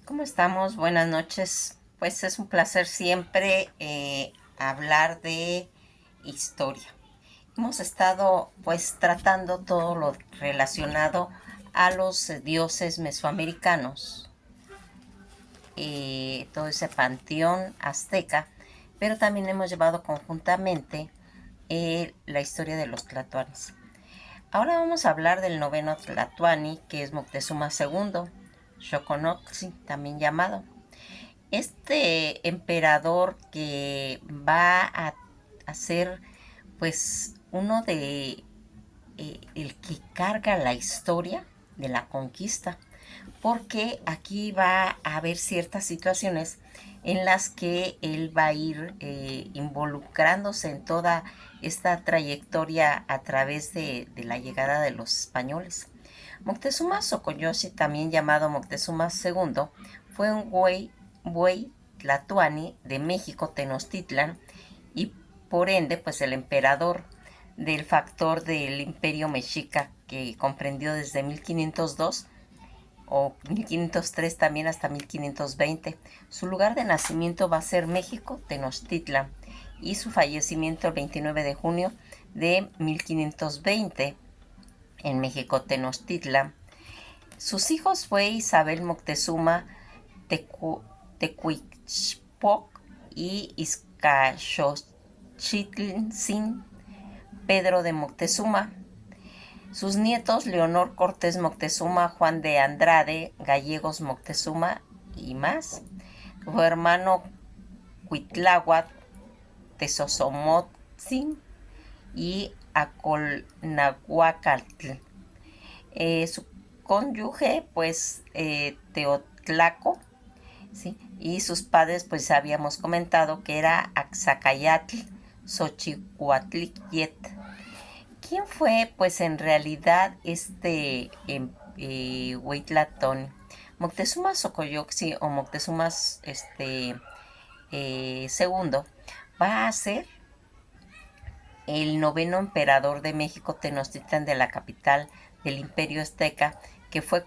¿Cómo estamos? Buenas noches. Pues es un placer siempre hablar de historia. Hemos estado pues tratando todo lo relacionado a los dioses mesoamericanos, todo ese panteón azteca, pero también hemos llevado conjuntamente la historia de los tlatoanis. Ahora vamos a hablar del noveno tlatoani, que es Moctezuma II, Xoconotzin, también llamado. Este emperador que va a ser pues uno de el que carga la historia de la conquista, porque aquí va a haber ciertas situaciones en las que él va a ir involucrándose en toda esta trayectoria a través de la llegada de los españoles. Moctezuma Xocoyoshi, también llamado Moctezuma II, fue un buey tlatoani de México, Tenochtitlan, y por ende, pues el emperador del factor del imperio mexica que comprendió desde 1502 o 1503 también hasta 1520. Su lugar de nacimiento va a ser México, Tenochtitlan, y su fallecimiento el 29 de junio de 1520 en México, Tenochtitlan. Sus hijos fue Isabel Moctezuma Tecuichpoc y Izcayochitlin Pedro de Moctezuma. Sus nietos Leonor Cortés Moctezuma, Juan de Andrade, Gallegos Moctezuma y más. Su hermano Cuitláhuac Tezozomotzin y Acolnahuacatl. Su cónyuge, pues, Teotlaco, ¿sí? Y sus padres, pues, habíamos comentado que era Axacayatl, Xochicuatliquiet. ¿Quién fue, pues, en realidad este Huitlatón? Moctezuma Xocoyoxi o Moctezuma segundo va a ser el noveno emperador de México, Tenochtitlan, de la capital del Imperio Azteca, que fue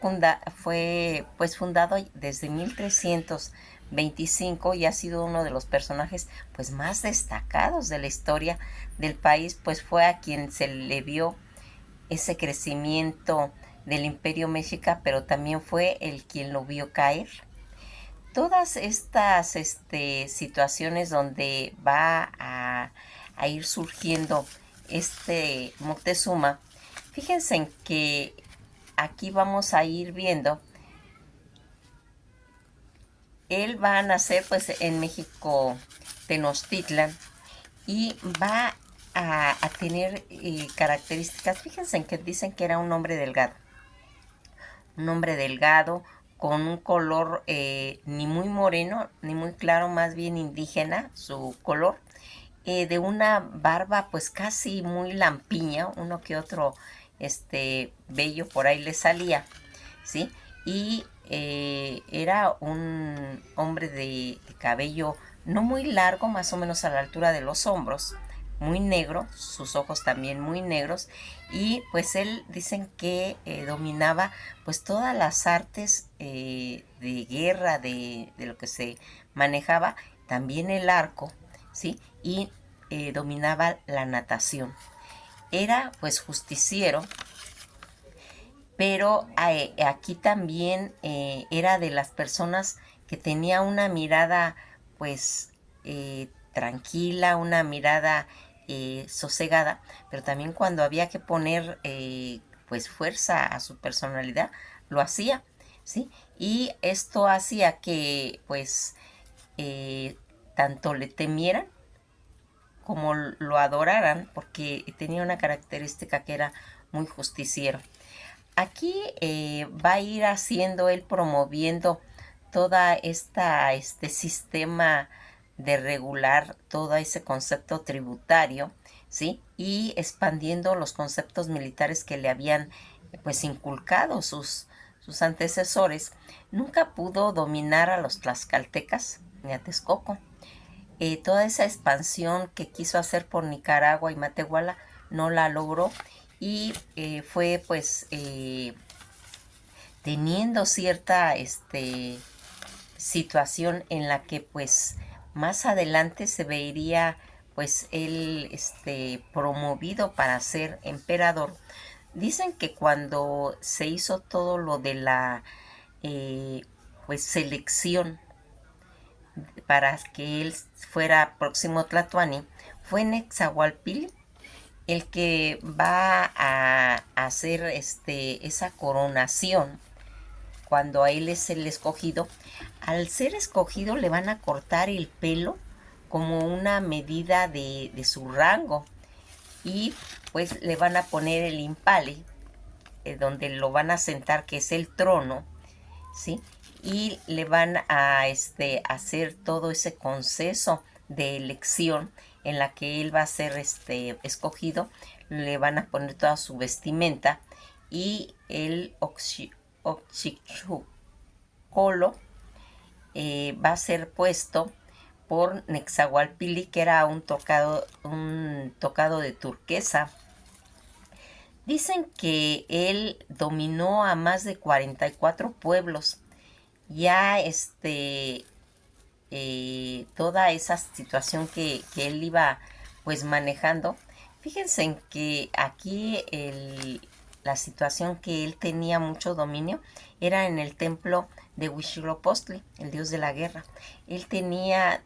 pues fundado desde 1325 y ha sido uno de los personajes pues más destacados de la historia del país, pues fue a quien se le vio ese crecimiento del Imperio Mexica, pero también fue el quien lo vio caer. Todas estas situaciones donde va a ir surgiendo este Moctezuma, fíjense en que aquí vamos a ir viendo, él va a nacer pues en México, Tenochtitlan, y va a tener características. Fíjense en que dicen que era un hombre delgado, con un color ni muy moreno, ni muy claro, más bien indígena su color, de una barba pues casi muy lampiña, uno que otro vello por ahí le salía, ¿sí? Y era un hombre de cabello no muy largo, más o menos a la altura de los hombros, muy negro, sus ojos también muy negros, y pues él dicen que dominaba pues todas las artes de guerra, de lo que se manejaba, también el arco, ¿sí? Y dominaba la natación. Era pues justiciero, pero aquí también era de las personas que tenía una mirada pues tranquila, una mirada sosegada, pero también cuando había que poner pues fuerza a su personalidad, lo hacía, ¿sí? Y esto hacía que pues eh, tanto le temieran como lo adoraran, porque tenía una característica que era muy justiciero. Aquí va a ir haciendo él, promoviendo toda este sistema de regular todo ese concepto tributario, ¿sí? Y expandiendo los conceptos militares que le habían pues inculcado sus antecesores. Nunca pudo dominar a los tlaxcaltecas ni a Texcoco. Toda esa expansión que quiso hacer por Nicaragua y Matehuala no la logró, y fue pues teniendo cierta situación en la que pues más adelante se vería pues él promovido para ser emperador. Dicen que cuando se hizo todo lo de la pues selección para que él fuera próximo Tlatoani, fue Netzahualpil el que va a hacer esa coronación. Cuando a él es el escogido, al ser escogido le van a cortar el pelo como una medida de su rango, y pues le van a poner el impale, donde lo van a sentar, que es el trono, ¿sí? Y le van a hacer todo ese conceso de elección en la que él va a ser escogido. Le van a poner toda su vestimenta, y el Oxichcolo va a ser puesto por Netzahualpili, que era un tocado de turquesa. Dicen que él dominó a más de 44 pueblos. Ya toda esa situación que él iba pues manejando. Fíjense en que aquí la situación que él tenía mucho dominio era en el templo de Huitzilopochtli, el dios de la guerra. Él tenía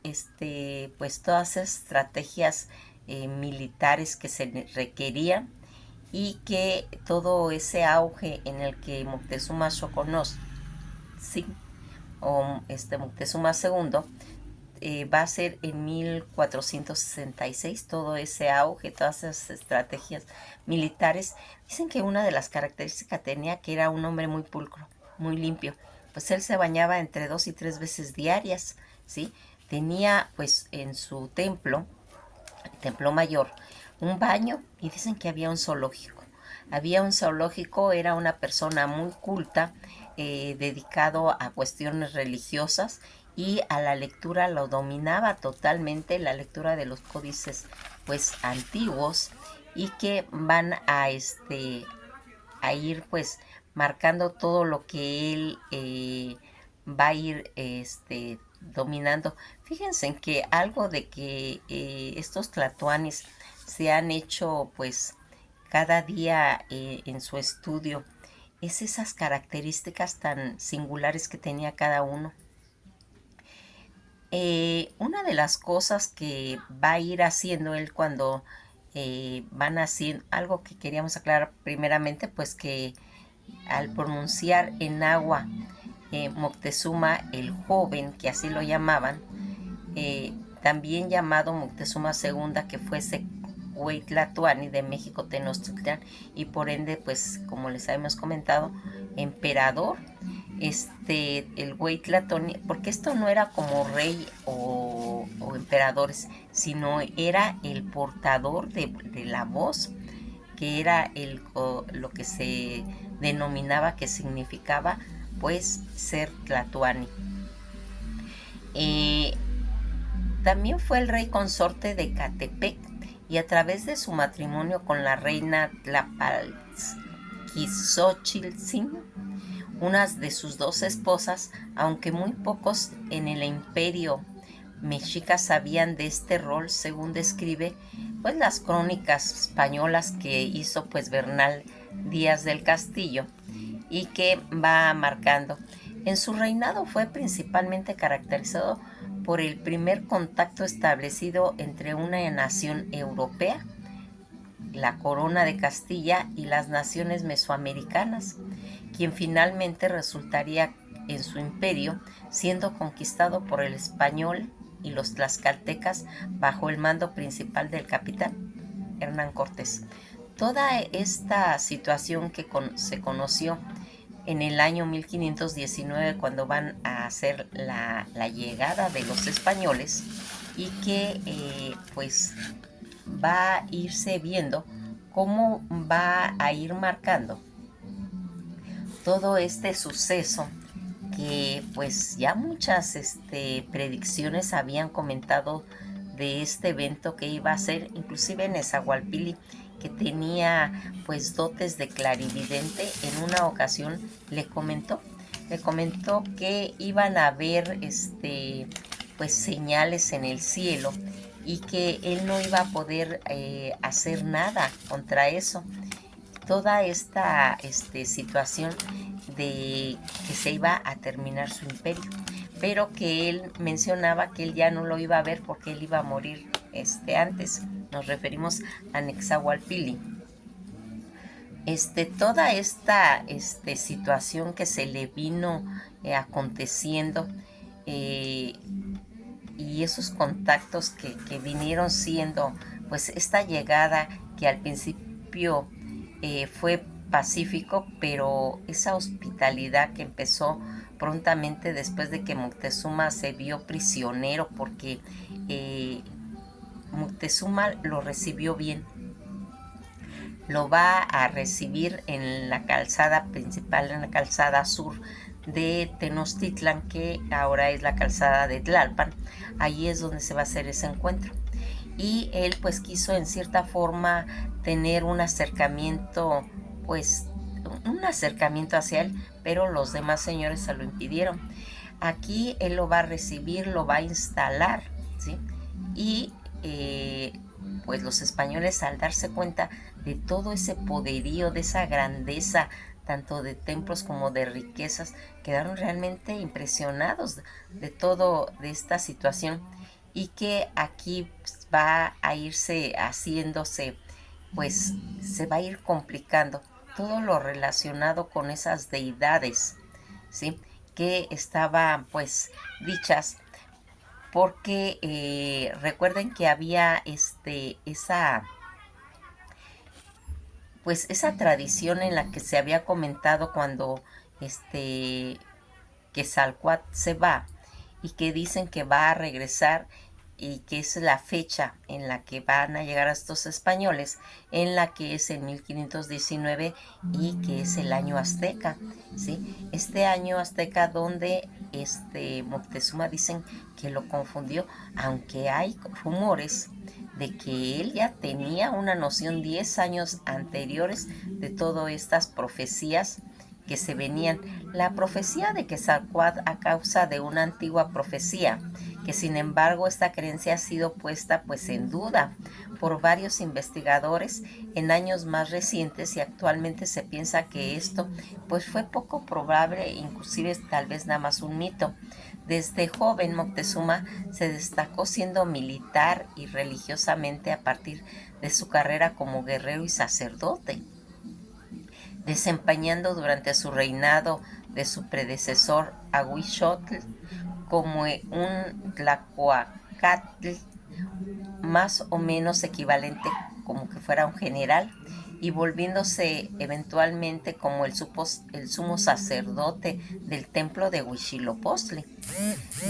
pues todas esas estrategias militares que se requerían, y que todo ese auge en el que Moctezuma Xoconosc, sí, o Moctezuma II, va a ser en 1466, todo ese auge, todas esas estrategias militares. Dicen que una de las características tenía que era un hombre muy pulcro, muy limpio. Pues él se bañaba entre 2 y 3 veces diarias, ¿sí? Tenía pues en su templo, el templo mayor, un baño, y dicen que había un zoológico. Había un zoológico, era una persona muy culta, dedicado a cuestiones religiosas, y a la lectura lo dominaba totalmente, la lectura de los códices pues antiguos, y que van a ir pues marcando todo lo que él va a ir dominando. Fíjense en que algo de que estos tlatoanis se han hecho pues cada día en su estudio es esas características tan singulares que tenía cada uno. Una de las cosas que va a ir haciendo él cuando van haciendo, algo que queríamos aclarar primeramente, pues que al pronunciar en agua Moctezuma el joven, que así lo llamaban, también llamado Moctezuma II, que fuese Hueytlatoani de México Tenochtitlán, y por ende pues como les habíamos comentado, emperador, el Hueytlatoani, porque esto no era como rey o emperadores, sino era el portador de la voz, que era lo que se denominaba, que significaba pues ser tlatoani. También fue el rey consorte de Catepec, y a través de su matrimonio con la reina Tlapalquixochiltzin, una de sus dos esposas, aunque muy pocos en el imperio mexica sabían de este rol, según describe pues las crónicas españolas que hizo pues Bernal Díaz del Castillo, y que va marcando. En su reinado fue principalmente caracterizado por el primer contacto establecido entre una nación europea, la Corona de Castilla, y las naciones mesoamericanas, quien finalmente resultaría en su imperio siendo conquistado por el español y los tlaxcaltecas bajo el mando principal del capitán Hernán Cortés. Toda esta situación que se conoció en el año 1519, cuando van a hacer la llegada de los españoles, y que pues va a irse viendo cómo va a ir marcando todo este suceso, que pues ya muchas predicciones habían comentado de este evento que iba a ser, inclusive Nezahualpili, que tenía pues dotes de clarividente, en una ocasión le comentó le comentó que iban a haber pues señales en el cielo y que él no iba a poder hacer nada contra eso. Toda esta situación de que se iba a terminar su imperio, pero que él mencionaba que él ya no lo iba a ver porque él iba a morir antes. Nos referimos a Nexahualpili. Toda esta situación que se le vino aconteciendo, eh, y esos contactos que vinieron siendo, pues esta llegada que al principio fue pacífico, pero esa hospitalidad que empezó prontamente después de que Moctezuma se vio prisionero, porque Moctezuma lo recibió bien. Lo va a recibir en la calzada principal, en la calzada sur de Tenochtitlan, que ahora es la calzada de Tlalpan. Ahí es donde se va a hacer ese encuentro. Y él pues quiso en cierta forma tener un acercamiento, pues un acercamiento hacia él, pero los demás señores se lo impidieron. Aquí él lo va a recibir, lo va a instalar, ¿sí? Y pues los españoles, al darse cuenta de todo ese poderío, de esa grandeza, tanto de templos como de riquezas, quedaron realmente impresionados de todo, de esta situación, y que aquí va a irse haciéndose, pues se va a ir complicando todo lo relacionado con esas deidades, ¿sí? Que estaban pues dichas, porque recuerden que había esa tradición en la que se había comentado cuando Quetzalcóatl se va, y que dicen que va a regresar, y que es la fecha en la que van a llegar a estos españoles, en la que es en 1519 y que es el año azteca, ¿sí? Este año azteca donde Moctezuma dicen que lo confundió, aunque hay rumores de que él ya tenía una noción 10 años anteriores de todas estas profecías que se venían. La profecía de Quetzalcóatl a causa de una antigua profecía, que sin embargo esta creencia ha sido puesta pues en duda por varios investigadores en años más recientes, y actualmente se piensa que esto pues fue poco probable, inclusive tal vez nada más un mito. Desde joven Moctezuma se destacó siendo militar y religiosamente a partir de su carrera como guerrero y sacerdote, desempeñando durante su reinado de su predecesor Ahuixotl como un tlacoacatl más o menos equivalente, como que fuera un general, y volviéndose eventualmente como el sumo sacerdote del templo de Huitzilopochtli,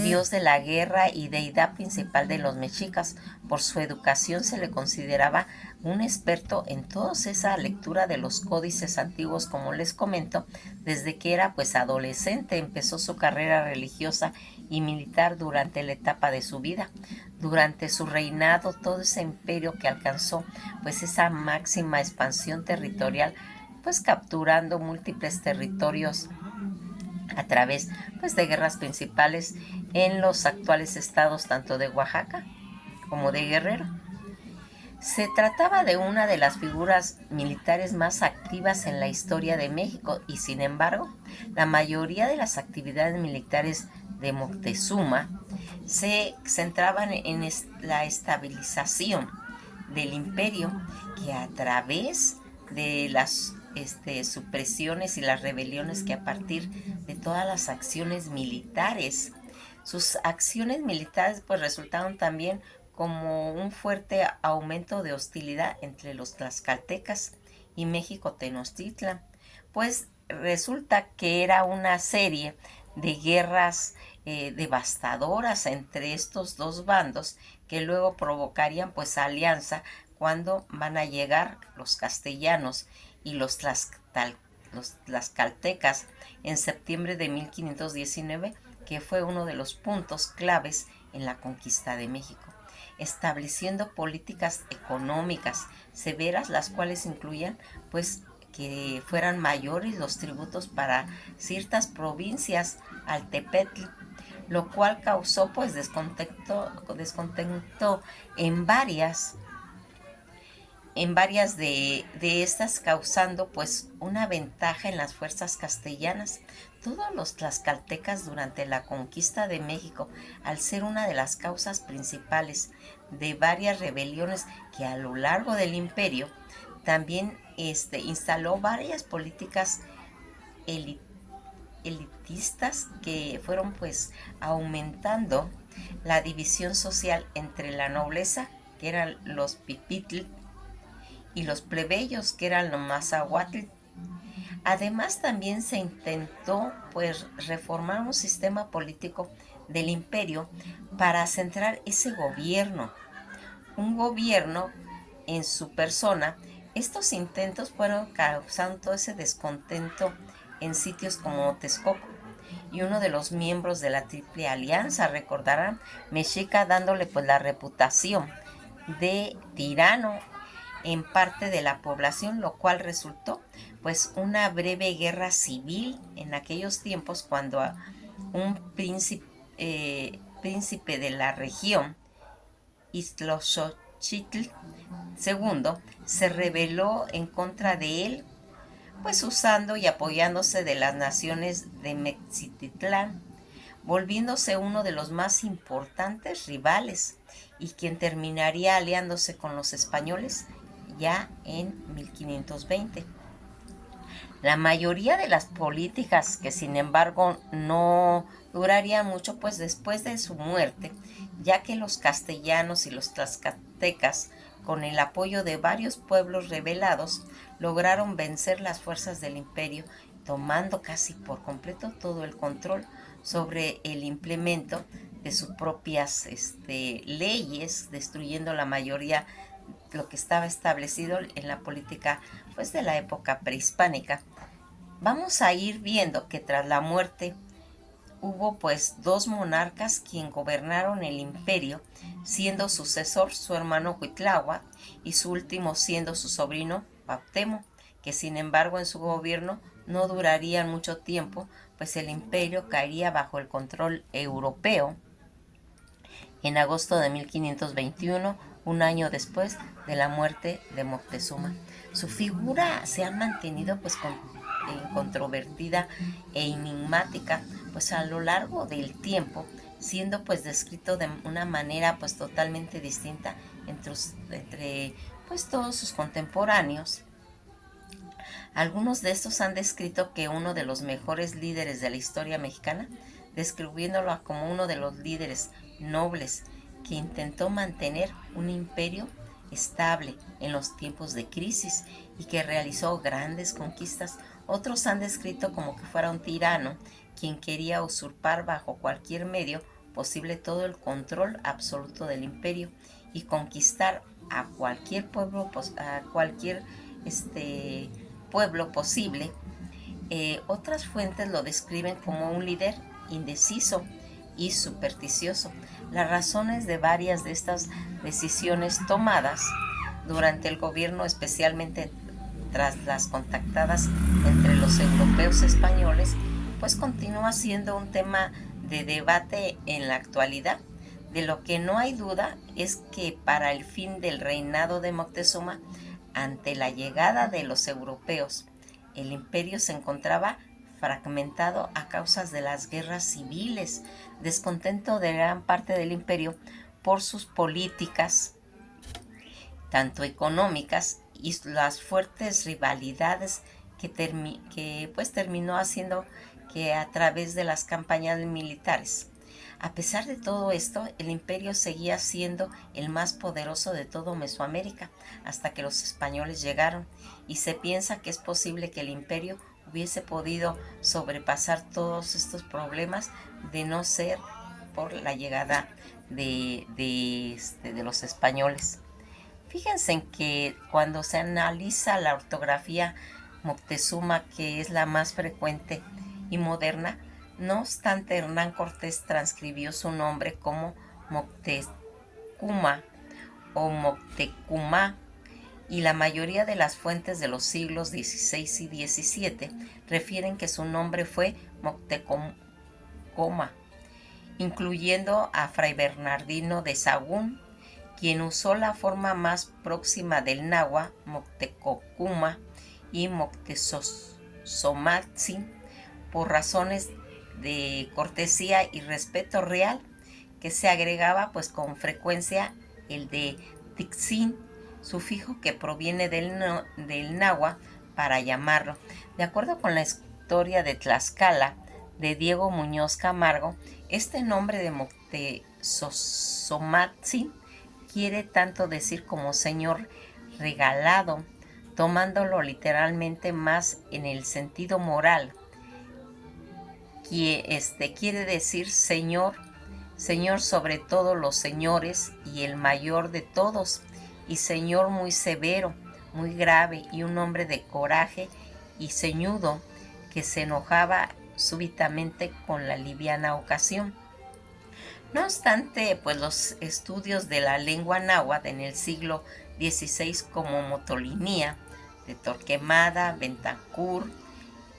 dios de la guerra y deidad principal de los mexicas. Por su educación se le consideraba un experto en toda esa lectura de los códices antiguos, como les comento. Desde que era pues adolescente empezó su carrera religiosa y militar durante la etapa de su vida. Durante su reinado, todo ese imperio que alcanzó pues esa máxima expansión territorial, pues capturando múltiples territorios a través pues de guerras principales en los actuales estados tanto de Oaxaca como de Guerrero. Se trataba de una de las figuras militares más activas en la historia de México, y sin embargo, la mayoría de las actividades militares de Moctezuma se centraban en la estabilización del imperio, que a través de las supresiones y las rebeliones, que a partir de todas las acciones militares, sus acciones militares pues resultaron también como un fuerte aumento de hostilidad entre los tlaxcaltecas y México Tenochtitlan, pues resulta que era una serie de guerras devastadoras entre estos dos bandos, que luego provocarían pues alianza cuando van a llegar los castellanos y los tlaxcaltecas en septiembre de 1519, que fue uno de los puntos claves en la conquista de México, estableciendo políticas económicas severas, las cuales incluían pues que fueran mayores los tributos para ciertas provincias al Tepetl, lo cual causó pues descontento en varias de estas, causando pues una ventaja en las fuerzas castellanas. Todos los tlaxcaltecas durante la conquista de México, al ser una de las causas principales de varias rebeliones que a lo largo del imperio, también instaló varias políticas elitistas que fueron pues aumentando la división social entre la nobleza, que eran los pipitl, y los plebeyos, que eran los mazahuatl. Además, también se intentó pues reformar un sistema político del imperio para centrar ese gobierno, un gobierno en su persona. Estos intentos fueron causando ese descontento en sitios como Texcoco, y uno de los miembros de la Triple Alianza, recordarán, Mexica, dándole pues la reputación de tirano en parte de la población, lo cual resultó pues una breve guerra civil en aquellos tiempos, cuando un príncipe de la región, Iztloxochitl II, se rebeló en contra de él, pues usando y apoyándose de las naciones de Mexititlán, volviéndose uno de los más importantes rivales, y quien terminaría aliándose con los españoles ya en 1520. La mayoría de las políticas, que sin embargo no durarían mucho pues después de su muerte, ya que los castellanos y los tlaxcaltecas, con el apoyo de varios pueblos rebelados, lograron vencer las fuerzas del imperio, tomando casi por completo todo el control sobre el implemento de sus propias leyes, destruyendo la mayoría lo que estaba establecido en la política pues de la época prehispánica. Vamos a ir viendo que tras la muerte hubo pues dos monarcas quien gobernaron el imperio, siendo sucesor su hermano Cuitláhuac y su último siendo su sobrino Cuauhtémoc, que sin embargo en su gobierno no durarían mucho tiempo, pues el imperio caería bajo el control europeo en agosto de 1521, un año después de la muerte de Moctezuma. Su figura se ha mantenido pues controvertida e enigmática pues a lo largo del tiempo, siendo pues descrito de una manera pues totalmente distinta entre pues todos sus contemporáneos. Algunos de estos han descrito que uno de los mejores líderes de la historia mexicana, describiéndolo como uno de los líderes nobles que intentó mantener un imperio estable en los tiempos de crisis y que realizó grandes conquistas. Otros han descrito como que fuera un tirano quien quería usurpar bajo cualquier medio posible todo el control absoluto del imperio y conquistar a cualquier pueblo posible. Otras fuentes lo describen como un líder indeciso y supersticioso. Las razones de varias de estas decisiones tomadas durante el gobierno, especialmente tras las contactadas entre los europeos españoles, pues continúa siendo un tema de debate en la actualidad. De lo que no hay duda es que para el fin del reinado de Moctezuma, ante la llegada de los europeos, el imperio se encontraba fragmentado a causa de las guerras civiles, descontento de gran parte del imperio por sus políticas, tanto económicas, y las fuertes rivalidades que pues terminó haciendo que a través de las campañas militares. A pesar de todo esto, el imperio seguía siendo el más poderoso de todo Mesoamérica hasta que los españoles llegaron, y se piensa que es posible que el imperio hubiese podido sobrepasar todos estos problemas de no ser por la llegada de los españoles. Fíjense en que cuando se analiza la ortografía Moctezuma, que es la más frecuente y moderna, no obstante, Hernán Cortés transcribió su nombre como Moctezuma o Moctecumá, y la mayoría de las fuentes de los siglos XVI y XVII refieren que su nombre fue Moctezuma, incluyendo a Fray Bernardino de Sahagún, quien usó la forma más próxima del náhuatl, Moctezuma y Moctezomatzin, por razones de cortesía y respeto real, que se agregaba pues con frecuencia el de Tixin, sufijo que proviene del náhuatl para llamarlo. De acuerdo con la historia de Tlaxcala de Diego Muñoz Camargo, este nombre de Moctezomatzin quiere tanto decir como señor regalado, tomándolo literalmente más en el sentido moral, que quiere decir señor sobre todos los señores y el mayor de todos, y señor muy severo, muy grave, y un hombre de coraje y ceñudo que se enojaba súbitamente con la liviana ocasión. No obstante, pues los estudios de la lengua náhuatl en el siglo XVI, como Motolinía, de Torquemada, Bentancur,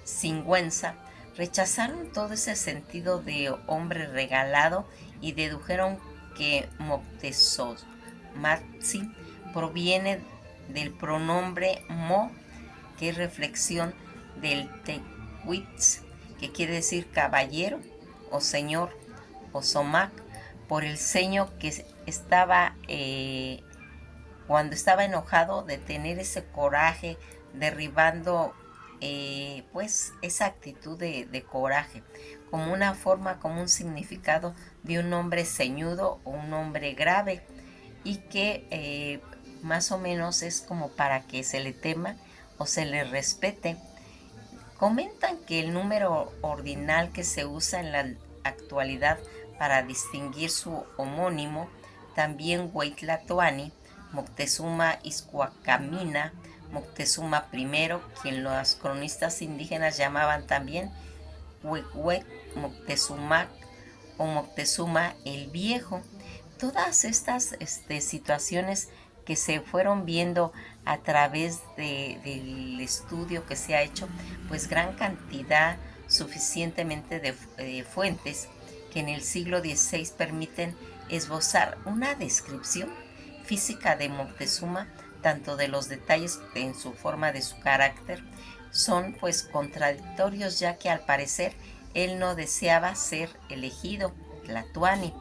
Sigüenza, rechazaron todo ese sentido de hombre regalado y dedujeron que Moctezomatzin proviene del pronombre mo, que es reflexión del tehuitz, que quiere decir caballero o señor, o somac, por el ceño que estaba cuando estaba enojado, de tener ese coraje, derribando pues esa actitud de coraje, como una forma, como un significado de un hombre ceñudo o un hombre grave, y que más o menos es como para que se le tema o se le respete. Comentan que el número ordinal que se usa en la actualidad para distinguir su homónimo, también Hueytlatoani, Moctezuma Izcuacamina, Moctezuma I, quien los cronistas indígenas llamaban también Huehuet Moctezumac o Moctezuma el Viejo. Todas estas situaciones que se fueron viendo a través del estudio que se ha hecho, pues gran cantidad, suficientemente de fuentes que en el siglo XVI permiten esbozar una descripción física de Moctezuma, tanto de los detalles en su forma de su carácter, son pues contradictorios, ya que al parecer él no deseaba ser elegido tlatoani.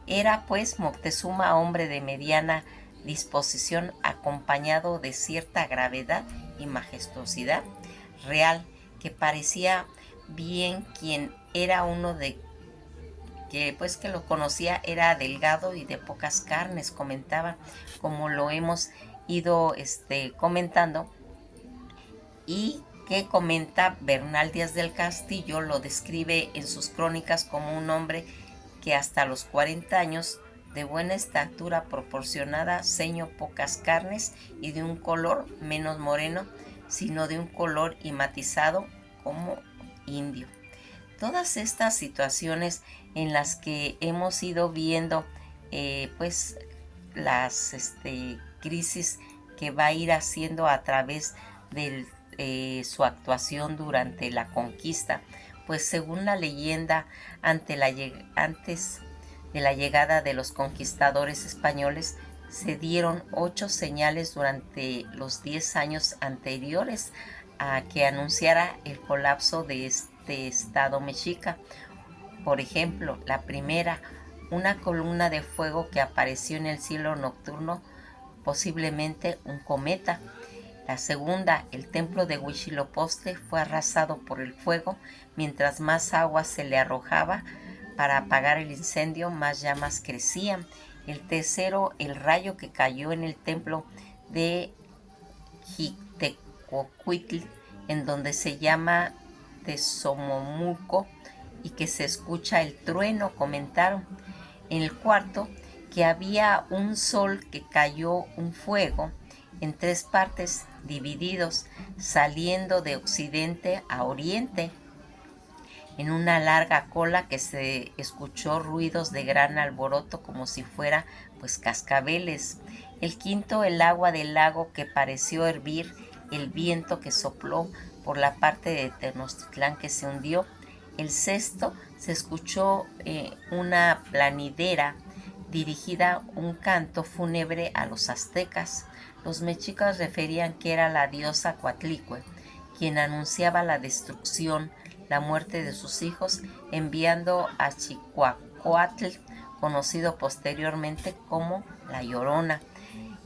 Era pues Moctezuma hombre de mediana disposición, acompañado de cierta gravedad y majestuosidad real, que parecía bien quien era uno de que pues que lo conocía era delgado y de pocas carnes, comentaba, como lo hemos ido comentando, y que comenta Bernal Díaz del Castillo, lo describe en sus crónicas como un hombre que hasta los 40 años, de buena estatura proporcionada, ceño, pocas carnes y de un color menos moreno, sino de un color y matizado como indio. Todas estas situaciones en las que hemos ido viendo pues las crisis que va a ir haciendo a través de su actuación durante la conquista, pues según la leyenda, antes de la llegada de los conquistadores españoles, se dieron 8 señales durante los 10 años anteriores a que anunciara el colapso de este estado mexica. Por ejemplo, la primera, una columna de fuego que apareció en el cielo nocturno, posiblemente un cometa. La segunda, el templo de Huitzilopochtli fue arrasado por el fuego. Mientras más agua se le arrojaba para apagar el incendio, más llamas crecían. El tercero, el rayo que cayó en el templo de Jictecocuitl, en donde se llama Tezomomuco, y que se escucha el trueno, comentaron. En el cuarto, que había un sol que cayó un fuego en 3 partes divididos, saliendo de occidente a oriente. en una larga cola que se escuchó ruidos de gran alboroto como si fuera pues cascabeles. El quinto, el agua del lago que pareció hervir, el viento que sopló por la parte de Tenochtitlán que se hundió. El sexto, se escuchó una planidera dirigida un canto fúnebre a los aztecas. Los mexicas referían que era la diosa Coatlicue, quien anunciaba la destrucción, la muerte de sus hijos, enviando a Chicoacoatl, conocido posteriormente como la Llorona.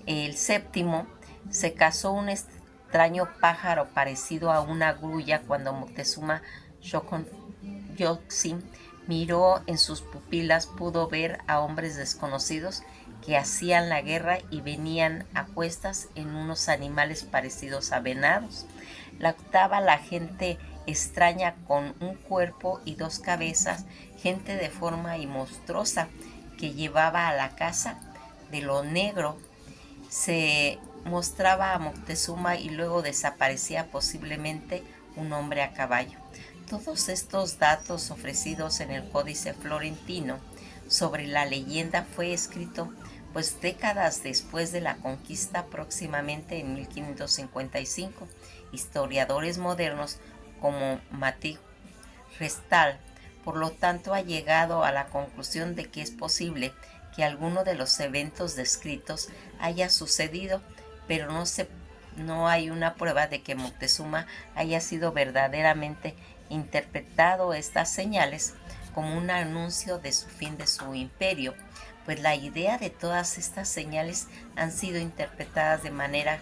El séptimo, se cazó un extraño pájaro parecido a una grulla cuando Moctezuma Xocoyotzin miró en sus pupilas, pudo ver a hombres desconocidos que hacían la guerra y venían a cuestas en unos animales parecidos a venados. La octava, la gente extraña con un cuerpo y dos cabezas, gente de forma y monstruosa que llevaba a la casa de lo negro. Se mostraba a Moctezuma y luego desaparecía posiblemente un hombre a caballo. Todos estos datos ofrecidos en el Códice Florentino sobre la leyenda fue escrito pues décadas después de la conquista, aproximadamente en 1555. Historiadores modernos como Matthieu Restal, por lo tanto, ha llegado a la conclusión de que es posible que alguno de los eventos descritos haya sucedido, pero no hay una prueba de que Moctezuma haya sido verdaderamente interpretado estas señales como un anuncio de su fin de su imperio, pues la idea de todas estas señales han sido interpretadas de manera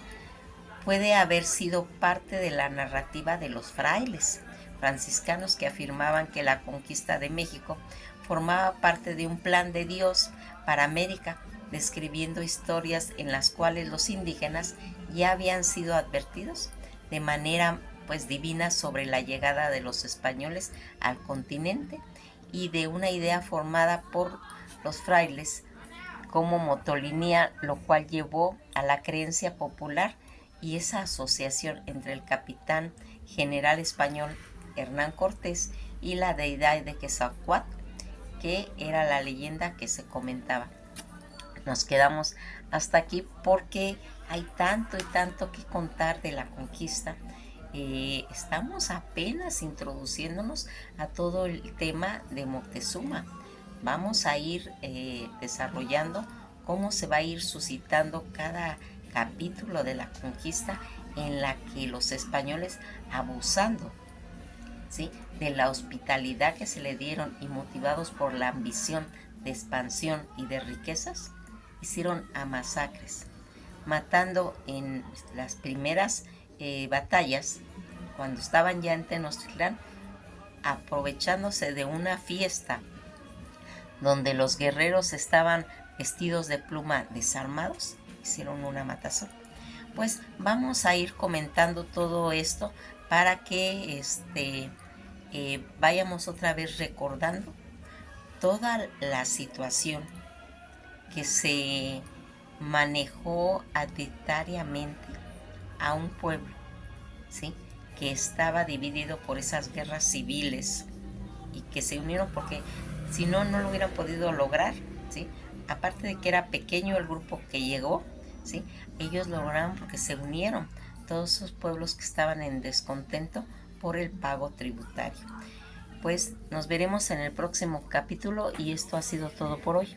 puede haber sido parte de la narrativa de los frailes franciscanos que afirmaban que la conquista de México formaba parte de un plan de Dios para América, describiendo historias en las cuales los indígenas ya habían sido advertidos de manera pues divina sobre la llegada de los españoles al continente y de una idea formada por los frailes como motolinía, lo cual llevó a la creencia popular y esa asociación entre el capitán general español Hernán Cortés y la deidad de Quetzalcóatl, que era la leyenda que se comentaba. Nos quedamos hasta aquí porque hay tanto y tanto que contar de la conquista. Estamos apenas introduciéndonos a todo el tema de Moctezuma. Vamos a ir desarrollando cómo se va a ir suscitando cada capítulo de la conquista en la que los españoles, abusando, ¿sí?, de la hospitalidad que se le dieron y motivados por la ambición de expansión y de riquezas, hicieron a masacres, matando en las primeras batallas, cuando estaban ya en Tenochtitlán, aprovechándose de una fiesta donde los guerreros estaban vestidos de pluma desarmados, hicieron una matazón. Pues vamos a ir comentando todo esto para que vayamos otra vez recordando toda la situación que se manejó arbitrariamente a un pueblo, ¿sí?, que estaba dividido por esas guerras civiles y que se unieron porque si no, no lo hubieran podido lograr, ¿sí? Aparte de que era pequeño el grupo que llegó, ¿sí?, ellos lograron porque se unieron todos esos pueblos que estaban en descontento por el pago tributario. Pues nos veremos en el próximo capítulo y esto ha sido todo por hoy.